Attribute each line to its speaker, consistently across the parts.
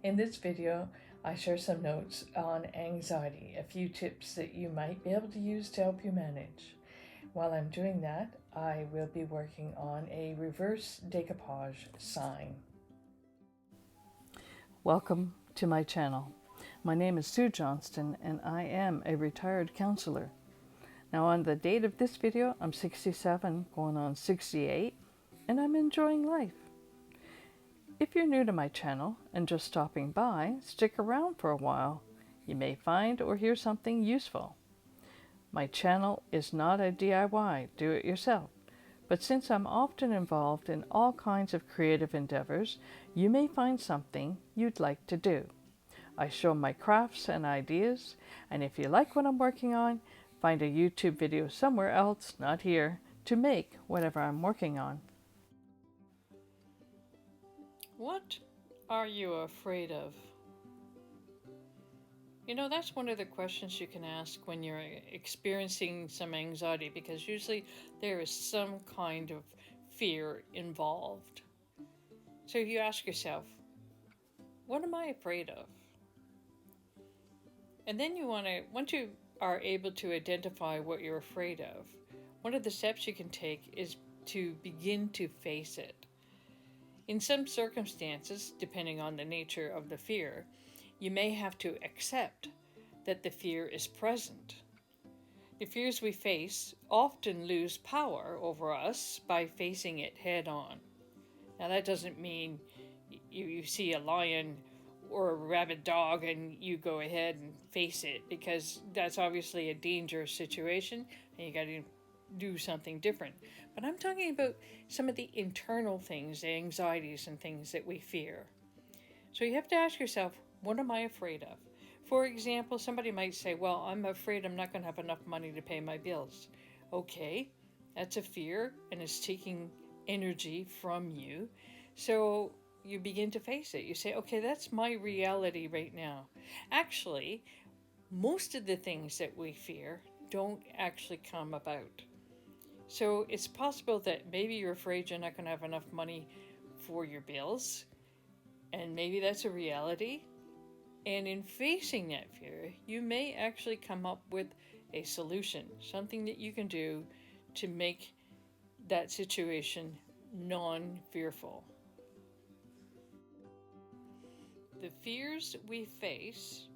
Speaker 1: In this video, I share some notes on anxiety, a few tips that you might be able to use to help you manage. While I'm doing that, I will be working on a reverse decoupage sign. Welcome to my channel. My name is Sue Johnston and I am a retired counselor. Now on the date of this video, I'm 67, going on 68, and I'm enjoying life. If you're new to my channel and just stopping by, stick around for a while. You may find or hear something useful. My channel is not a DIY, do-it-yourself, but since I'm often involved in all kinds of creative endeavors, you may find something you'd like to do. I show my crafts and ideas, and if you like what I'm working on, find a YouTube video somewhere else, not here, to make whatever I'm working on. What are you afraid of? You know, that's one of the questions you can ask when you're experiencing some anxiety, because usually there is some kind of fear involved. So you ask yourself, what am I afraid of? And then once you are able to identify what you're afraid of, one of the steps you can take is to begin to face it. In some circumstances, depending on the nature of the fear, you may have to accept that the fear is present. The fears we face often lose power over us by facing it head on. Now that doesn't mean you see a lion or a rabid dog and you go ahead and face it, because that's obviously a dangerous situation and you got to do something different. But I'm talking about some of the internal things, the anxieties and things that we fear. So you have to ask yourself, what am I afraid of? For example, somebody might say, well, I'm afraid I'm not going to have enough money to pay my bills. Okay, that's a fear and it's taking energy from you. So you begin to face it. You say, okay, that's my reality right now. Actually, most of the things that we fear don't actually come about. So it's possible that maybe you're afraid you're not going to have enough money for your bills, and maybe that's a reality. And in facing that fear, you may actually come up with a solution, something that you can do to make that situation non-fearful. The fears we face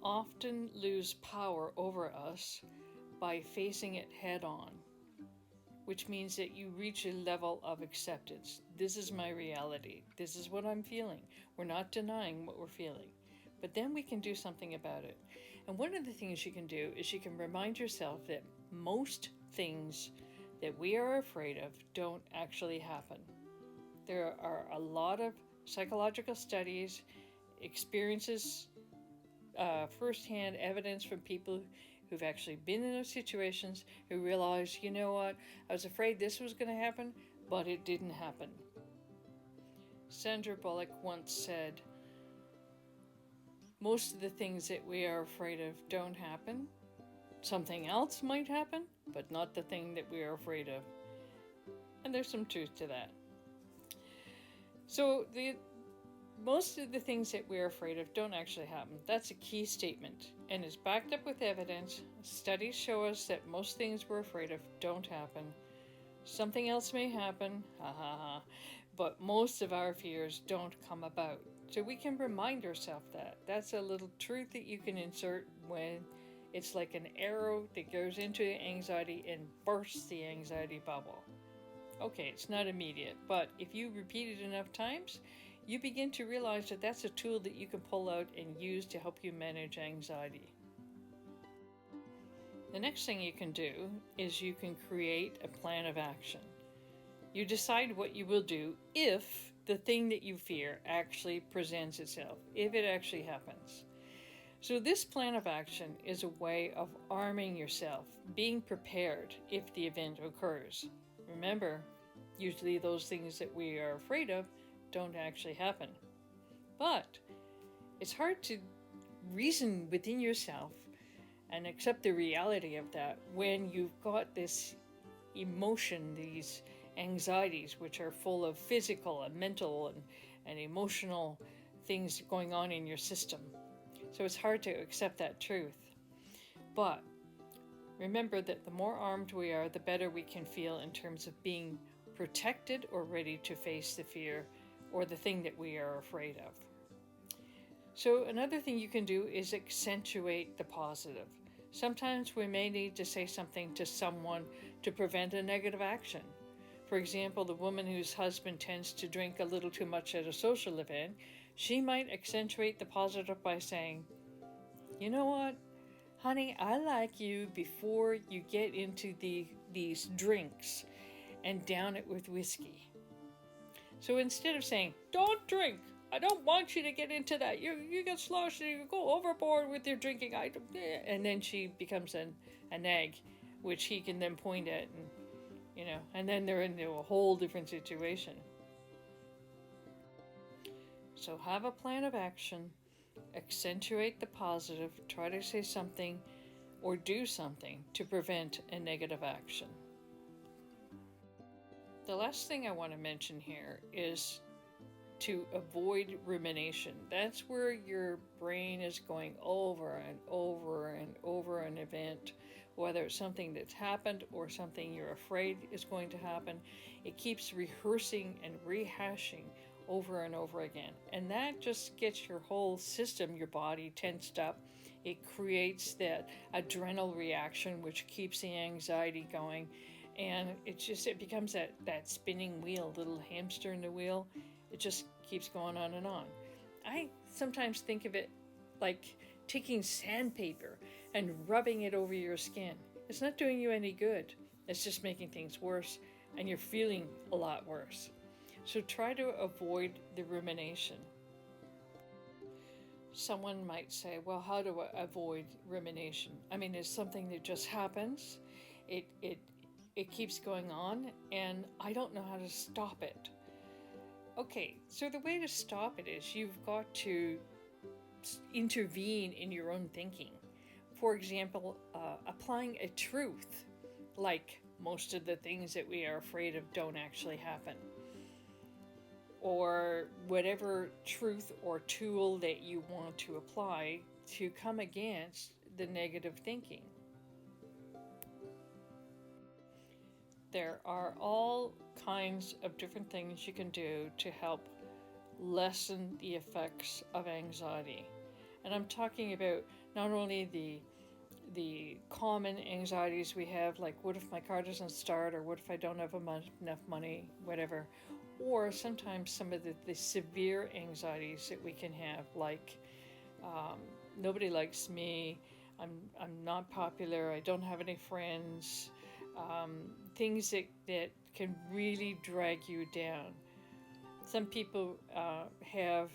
Speaker 1: often lose power over us by facing it head on, which means that you reach a level of acceptance. This is my reality. This is what I'm feeling. We're not denying what we're feeling. But then we can do something about it. And one of the things you can do is you can remind yourself that most things that we are afraid of don't actually happen. There are a lot of psychological studies, experiences, firsthand evidence from people who've actually been in those situations, who realize, you know what, I was afraid this was going to happen, but it didn't happen. Sandra Bullock once said, most of the things that we are afraid of don't happen. Something else might happen, but not the thing that we are afraid of. And there's some truth to that. So most of the things that we're afraid of don't actually happen. That's a key statement, and it's backed up with evidence. Studies show us that most things we're afraid of don't happen. Something else may happen, but most of our fears don't come about. So we can remind ourselves that. That's a little truth that you can insert when it's like an arrow that goes into anxiety and bursts the anxiety bubble. Okay, it's not immediate, but if you repeat it enough times, you begin to realize that that's a tool that you can pull out and use to help you manage anxiety. The next thing you can do is you can create a plan of action. You decide what you will do if the thing that you fear actually presents itself, if it actually happens. So this plan of action is a way of arming yourself, being prepared if the event occurs. Remember, usually those things that we are afraid of don't actually happen. But it's hard to reason within yourself and accept the reality of that when you've got this emotion, these anxieties, which are full of physical and mental and emotional things going on in your system. So it's hard to accept that truth. But remember that the more armed we are, the better we can feel in terms of being protected or ready to face the fear or the thing that we are afraid of. So another thing you can do is accentuate the positive. Sometimes we may need to say something to someone to prevent a negative action. For example, the woman whose husband tends to drink a little too much at a social event, she might accentuate the positive by saying, "You know what, honey, I like you before you get into these drinks and down it with whiskey." So instead of saying, "Don't drink, I don't want you to get into that. You get sloshed, you go overboard with your drinking." And then she becomes a nag, which he can then point at, and then they're into a whole different situation. So have a plan of action, accentuate the positive, try to say something or do something to prevent a negative action. The last thing I want to mention here is to avoid rumination. That's where your brain is going over and over and over an event, whether it's something that's happened or something you're afraid is going to happen. It keeps rehearsing and rehashing over and over again. And that just gets your whole system, your body, tensed up. It creates that adrenal reaction, which keeps the anxiety going. And it becomes that spinning wheel, little hamster in the wheel. It just keeps going on and on. I sometimes think of it like taking sandpaper and rubbing it over your skin. It's not doing you any good. It's just making things worse, and you're feeling a lot worse. So try to avoid the rumination. Someone might say, well, how do I avoid rumination? I mean, it's something that just happens. It keeps going on, and I don't know how to stop it. Okay, so the way to stop it is you've got to intervene in your own thinking. For example, applying a truth, like most of the things that we are afraid of don't actually happen. Or whatever truth or tool that you want to apply to come against the negative thinking. There are all kinds of different things you can do to help lessen the effects of anxiety. And I'm talking about not only the common anxieties we have, like what if my car doesn't start, or what if I don't have enough money, whatever, or sometimes some of the severe anxieties that we can have, like nobody likes me, I'm not popular, I don't have any friends, things that can really drag you down. Some people have,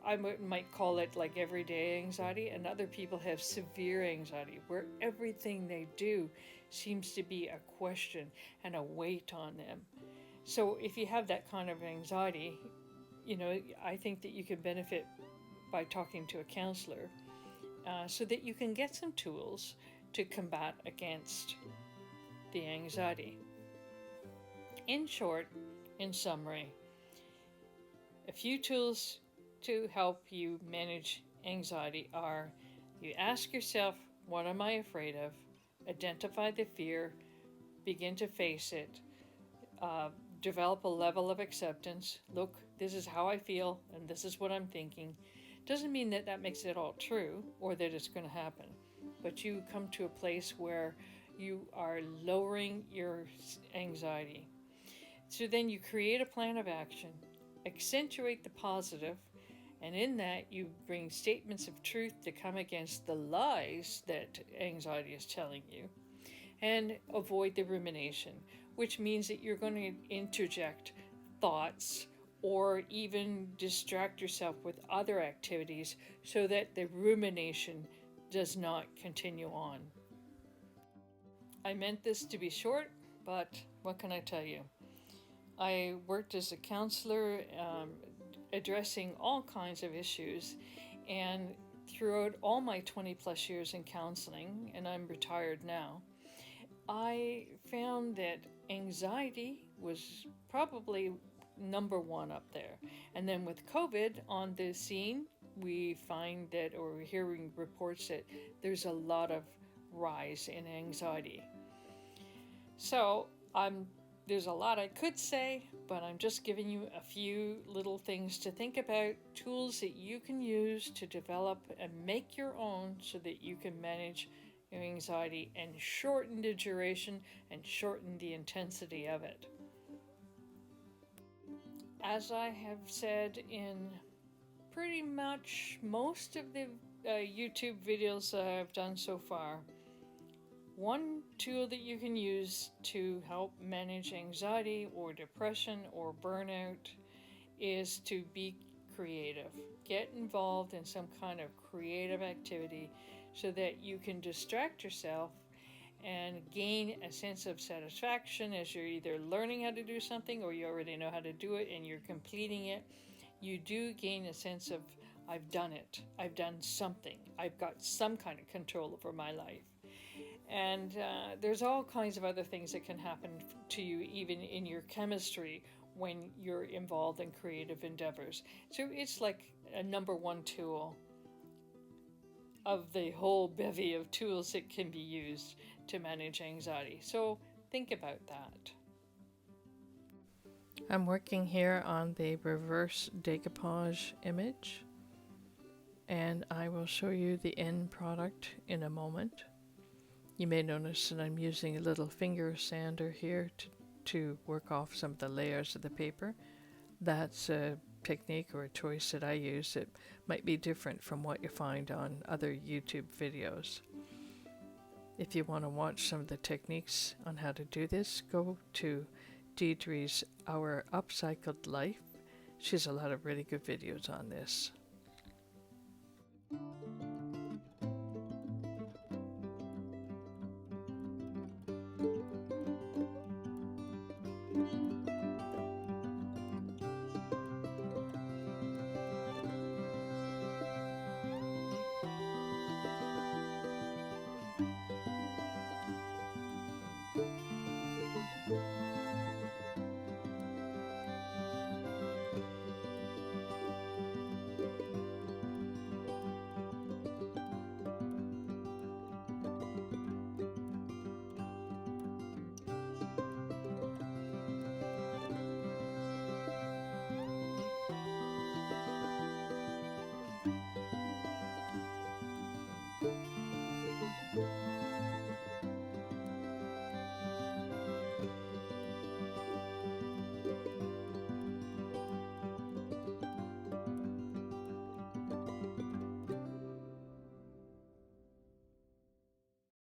Speaker 1: I might call it like everyday anxiety, and other people have severe anxiety where everything they do seems to be a question and a weight on them. So if you have that kind of anxiety, I think that you can benefit by talking to a counselor so that you can get some tools to combat against the anxiety. In short, in summary, a few tools to help you manage anxiety are: you ask yourself, what am I afraid of? Identify the fear, begin to face it, develop a level of acceptance. Look, this is how I feel and this is what I'm thinking. Doesn't mean that makes it all true or that it's going to happen, but you come to a place where you are lowering your anxiety. So then you create a plan of action, accentuate the positive, and in that you bring statements of truth to come against the lies that anxiety is telling you, and avoid the rumination, which means that you're going to interject thoughts or even distract yourself with other activities so that the rumination does not continue on. I meant this to be short, but what can I tell you? I worked as a counselor, addressing all kinds of issues, and throughout all my 20 plus years in counseling, and I'm retired now, I found that anxiety was probably number one up there. And then with COVID on the scene, we find that, or we're hearing reports that there's a lot of rise in anxiety. So there's a lot I could say, but I'm just giving you a few little things to think about, tools that you can use to develop and make your own so that you can manage your anxiety and shorten the duration and shorten the intensity of it. As I have said in pretty much most of the YouTube videos that I've done so far, one tool that you can use to help manage anxiety or depression or burnout is to be creative. Get involved in some kind of creative activity so that you can distract yourself and gain a sense of satisfaction as you're either learning how to do something or you already know how to do it and you're completing it. You do gain a sense of, I've done it, I've done something, I've got some kind of control over my life. And there's all kinds of other things that can happen to you even in your chemistry when you're involved in creative endeavors. So it's like a number one tool of the whole bevy of tools that can be used to manage anxiety. So think about that. I'm working here on the reverse decoupage image, and I will show you the end product in a moment. You may notice that I'm using a little finger sander here to work off some of the layers of the paper. That's a technique or a choice that I use. It might be different from what you find on other YouTube videos. If you want to watch some of the techniques on how to do this, go to Deidre's Our Upcycled Life. She has a lot of really good videos on this.